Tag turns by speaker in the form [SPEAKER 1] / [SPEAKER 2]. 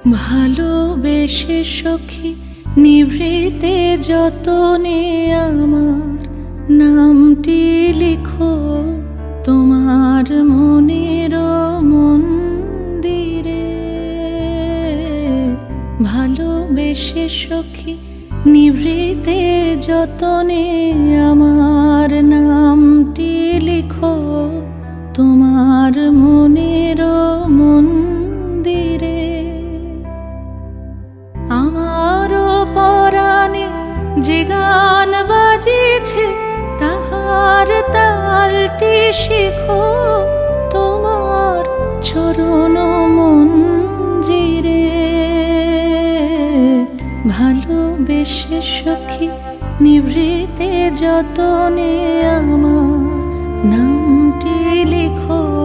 [SPEAKER 1] ভালোবেসে সখী নিভৃতে যতনে আমার নামটি লিখো তোমার মনের মন্দিরে। ভালোবেসে সখী নিভৃতে যতনে আমার নামটি লিখো তোমার মনের মন্দিরে। আমারও পরাণে যে গান বাজিছে তাহার তালটি শিখো তোমার চরণ মঞ্জিরে। ভালোবেসে সখী নিভৃতে যতনে আমার নামটি লিখো